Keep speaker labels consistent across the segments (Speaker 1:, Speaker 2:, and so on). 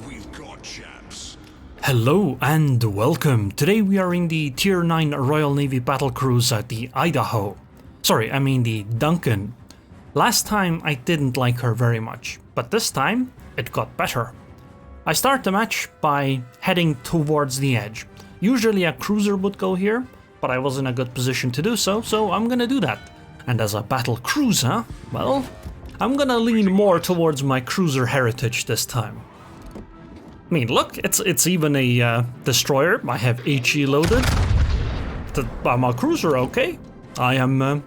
Speaker 1: we've got, chaps.
Speaker 2: Hello and welcome. Today we are in the Tier 9 Royal Navy battlecruiser, the Idaho. Sorry, I mean the Duncan. Last time I didn't like her very much, but this time it got better. I start the match by heading towards the edge. Usually a cruiser would go here, but I was in a good position to do so, so I'm gonna do that. And as a battle cruiser, well, I'm gonna lean more towards my cruiser heritage this time. I mean, look, it's even a destroyer. I have HE loaded. I'm a cruiser, okay? I'm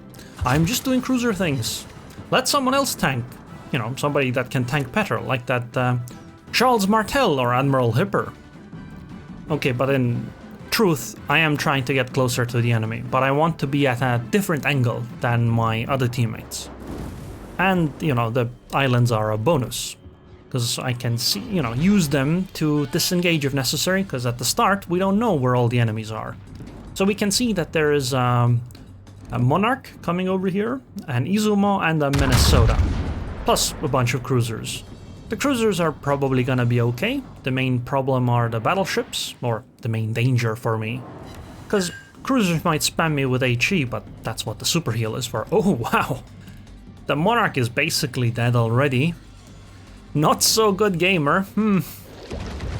Speaker 2: just doing cruiser things. Let someone else tank. You know, somebody that can tank better, like that Charles Martel or Admiral Hipper. Okay, but in truth, I am trying to get closer to the enemy, but I want to be at a different angle than my other teammates. And, you know, the islands are a bonus, because I can see, you know, use them to disengage if necessary, because at the start, we don't know where all the enemies are. So we can see that there is a Monarch coming over here, an Izumo, and a Minnesota, plus a bunch of cruisers. The cruisers are probably gonna be okay. The main problem are the battleships, or the main danger for me. Because cruisers might spam me with HE, but that's what the super heal is for. Oh, wow! The Monarch is basically dead already. Not so good gamer.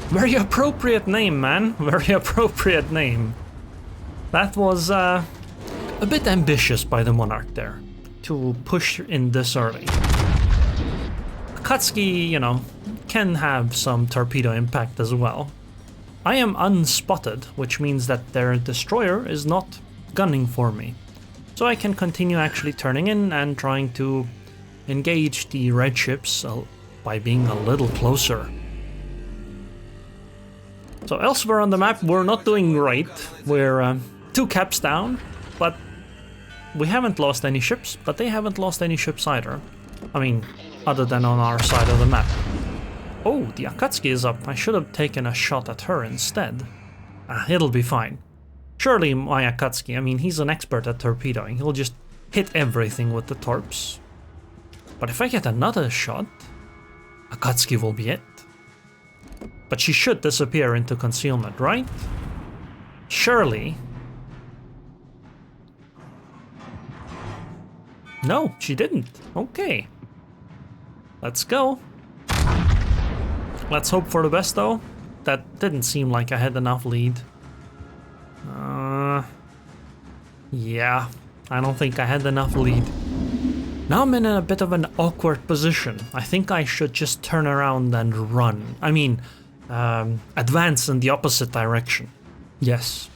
Speaker 2: Very appropriate name, man. Very appropriate name. That was a bit ambitious by the Monarch there, to push in this early. Akatsuki, you know, can have some torpedo impact as well. I am unspotted, which means that their destroyer is not gunning for me. So I can continue actually turning in and trying to engage the red ships by being a little closer. So elsewhere on the map we're not doing great. We're 2 caps down, but we haven't lost any ships, but they haven't lost any ships either. I mean, other than on our side of the map. Oh, the Akatsuki is up. I should have taken a shot at her instead. It'll be fine. Surely my Akatsuki, I mean, he's an expert at torpedoing. He'll just hit everything with the torps. But if I get another shot, Akatsuki will be it. But she should disappear into concealment, right? Surely. No, she didn't. Okay. Let's go. Let's hope for the best though. That didn't seem like I had enough lead. Yeah, I don't think I had enough lead. Now I'm in a bit of an awkward position. I think I should just turn around and run. I mean, advance in the opposite direction. Yes,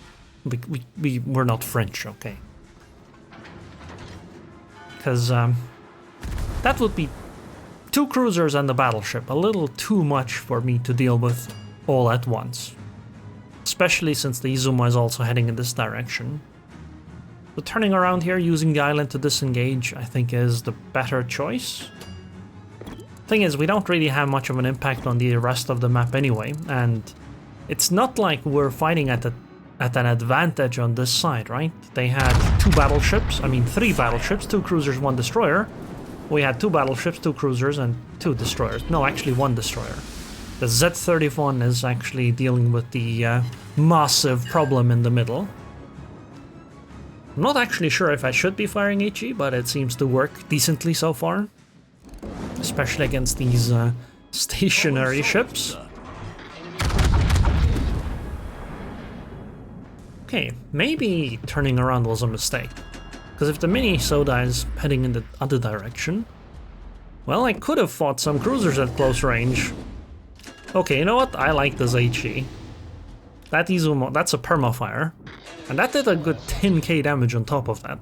Speaker 2: we're not French, okay? Because that would be 2 cruisers and a battleship, a little too much for me to deal with all at once. Especially since the Izumo is also heading in this direction. So turning around here, using the island to disengage, I think is the better choice. Thing is, we don't really have much of an impact on the rest of the map anyway, and it's not like we're fighting at an advantage on this side, right? They had 2 battleships, I mean 3 battleships, 2 cruisers, 1 destroyer. We had 2 battleships, 2 cruisers, and 2 destroyers. No, actually 1 destroyer. The Z-31 is actually dealing with the massive problem in the middle. I'm not actually sure if I should be firing HE, but it seems to work decently so far. Especially against these stationary ships. Okay, maybe turning around was a mistake. Because if the Minnesota is heading in the other direction, well, I could have fought some cruisers at close range. Okay, you know what? I like this HE. That Izumo, that's a permafire. And that did a good 10k damage on top of that.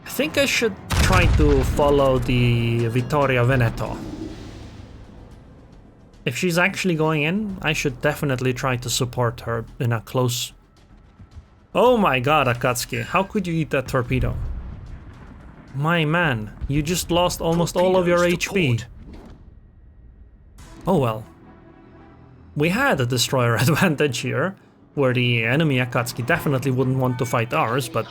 Speaker 2: I think I should try to follow the Vittoria Veneto. If she's actually going in, I should definitely try to support her in a close... Oh my god, Akatsuki, how could you eat that torpedo? My man, you just lost almost all of your HP. Oh well. We had a destroyer advantage here, where the enemy Akatsuki definitely wouldn't want to fight ours, but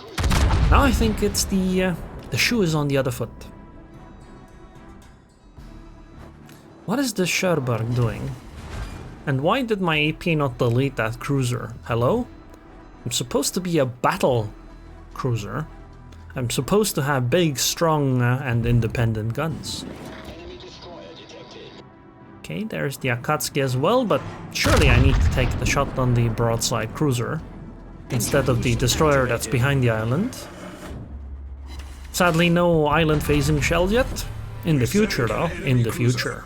Speaker 2: now I think it's the shoe is on the other foot. What is this Sherberg doing? And why did my AP not delete that cruiser? Hello? I'm supposed to be a battle cruiser. I'm supposed to have big, strong, and independent guns. Okay, there's the Akatsuki as well, but surely I need to take the shot on the broadside cruiser instead of the destroyer that's behind the island. Sadly, no island-facing shells yet. In the future, though. In the future.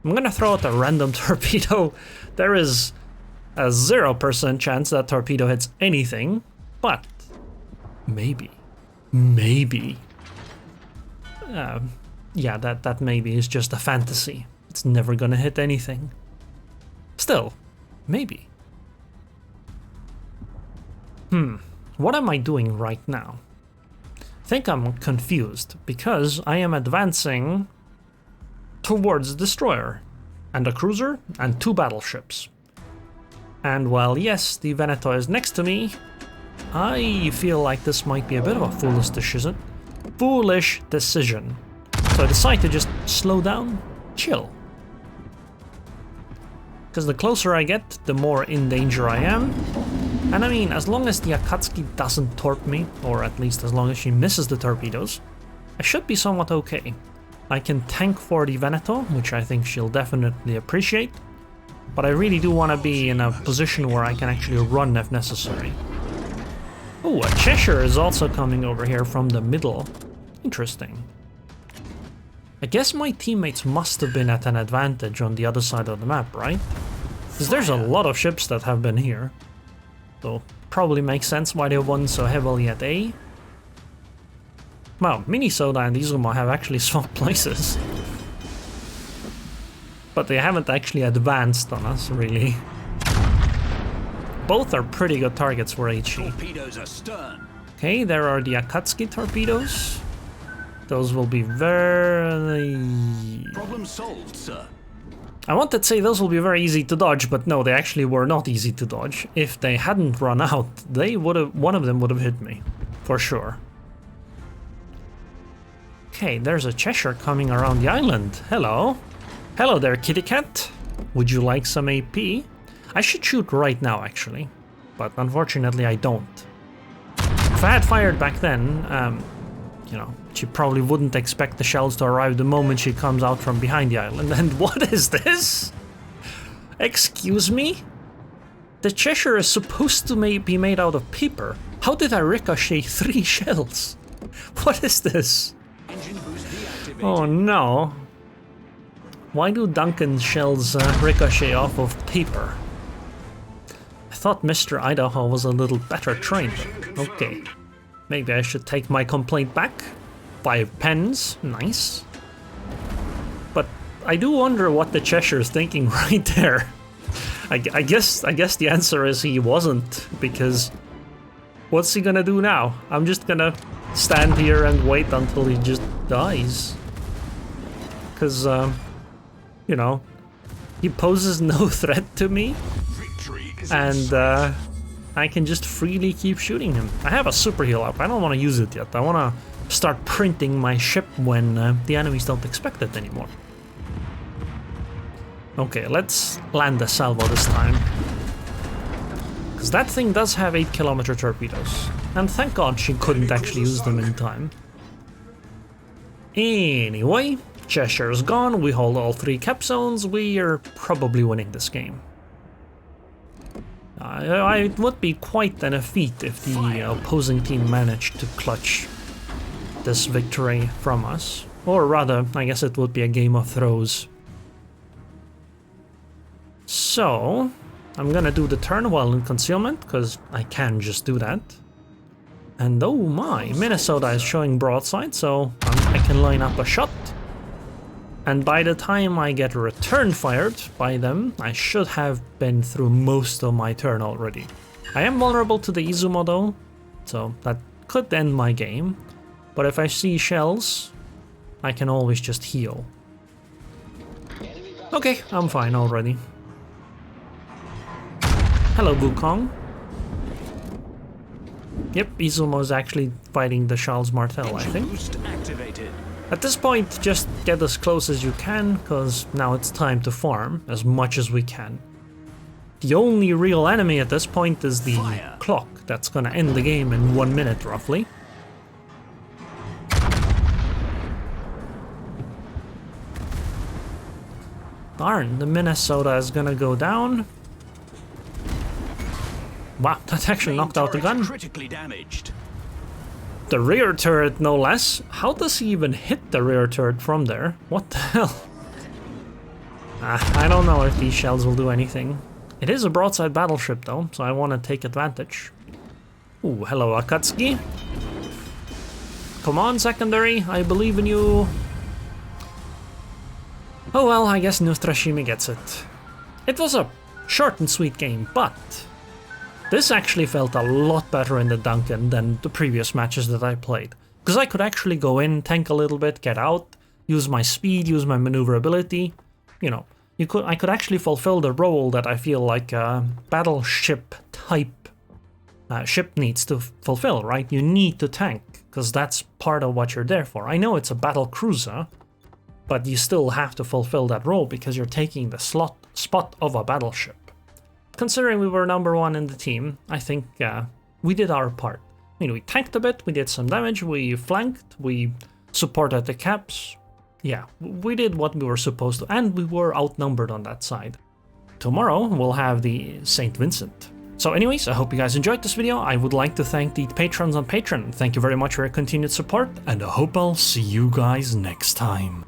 Speaker 2: I'm gonna throw out a random torpedo. There is a 0% chance that torpedo hits anything, but maybe. Maybe. Yeah, that maybe is just a fantasy. It's never gonna hit anything. Still, maybe. What am I doing right now? I think I'm confused, because I am advancing towards the destroyer, and a cruiser, and 2 battleships. And while yes, the Veneto is next to me, I feel like this might be a bit of a foolish decision. So I decide to just slow down, chill. Because the closer I get, the more in danger I am. And I mean, as long as the Akatsuki doesn't torp me, or at least as long as she misses the torpedoes, I should be somewhat okay. I can tank for the Veneto, which I think she'll definitely appreciate, but I really do want to be in a position where I can actually run if necessary. Oh, a Cheshire is also coming over here from the middle. Interesting. I guess my teammates must have been at an advantage on the other side of the map, right? Because there's a lot of ships that have been here. So, probably makes sense why they won so heavily at A. Well, Minnesota and Izumo have actually swapped places. But they haven't actually advanced on us, really. Both are pretty good targets for HE.
Speaker 1: Torpedoes astern.
Speaker 2: Okay, there are the Akatsuki torpedoes. Those will be very...
Speaker 1: Problem solved, sir.
Speaker 2: I wanted to say those will be very easy to dodge, but no, they actually were not easy to dodge. If they hadn't run out, they would have, one of them would have hit me, for sure. Okay, there's a Cheshire coming around the island. Hello. Hello there, kitty cat. Would you like some AP? I should shoot right now, actually, but unfortunately I don't. If I had fired back then, you know, she probably wouldn't expect the shells to arrive the moment she comes out from behind the island. And what is this? Excuse me? The Cheshire is supposed to be made out of paper. How did I ricochet 3 shells? What is this?
Speaker 1: Engine boost deactivated.
Speaker 2: Oh no. Why do Duncan shells ricochet off of paper? I thought Mr. Idaho was a little better trained. Okay. Maybe I should take my complaint back. 5 pens, nice. But I do wonder what the Cheshire is thinking right there. I guess the answer is he wasn't, because what's he gonna do now? I'm just gonna stand here and wait until he just dies. Because, you know, he poses no threat to me, and I can just freely keep shooting him. I have a super heal up. I don't want to use it yet. I want to start printing my ship when the enemies don't expect it anymore. Okay, let's land the salvo this time. Because that thing does have 8-kilometer torpedoes. And thank God she couldn't actually use them in time. Anyway, Cheshire's gone. We hold all 3 cap zones. We are probably winning this game. It would be quite a feat if the opposing team managed to clutch this victory from us. Or rather, I guess it would be a game of throws. So, I'm gonna do the turn while in concealment, because I can just do that. And oh my, Minnesota is showing broadside, so I can line up a shot. And by the time I get return fired by them, I should have been through most of my turn already. I am vulnerable to the Izumo though, so that could end my game. But if I see shells, I can always just heal. Okay, I'm fine already. Hello, Wukong. Yep, Izumo is actually fighting the Charles Martel, I think.
Speaker 1: Boost activated.
Speaker 2: At this point, just get as close as you can, cause now it's time to farm as much as we can. The only real enemy at this point is the clock that's gonna end the game in 1 minute roughly. Darn, the Minnesota is gonna go down. Wow, that actually knocked out the gun.
Speaker 1: Critically damaged.
Speaker 2: The rear turret, no less. How does he even hit the rear turret from there? What the hell? I don't know if these shells will do anything. It is a broadside battleship though, so I want to take advantage. Ooh, hello Akatsuki. Come on, secondary, I believe in you. Oh well, I guess Nustrashimi gets it. It was a short and sweet game, but this actually felt a lot better in the Duncan than the previous matches that I played. Because I could actually go in, tank a little bit, get out, use my speed, use my maneuverability. You know, I could actually fulfill the role that I feel like a battleship type ship needs to fulfill, right? You need to tank, because that's part of what you're there for. I know it's a battle cruiser, but you still have to fulfill that role because you're taking the spot of a battleship. Considering we were number 1 in the team, I think we did our part. I mean, we tanked a bit, we did some damage, we flanked, we supported the caps. Yeah, we did what we were supposed to, and we were outnumbered on that side. Tomorrow we'll have the St. Vincent. So anyways, I hope you guys enjoyed this video. I would like to thank the patrons on Patreon. Thank you very much for your continued support, and I hope I'll see you guys next time.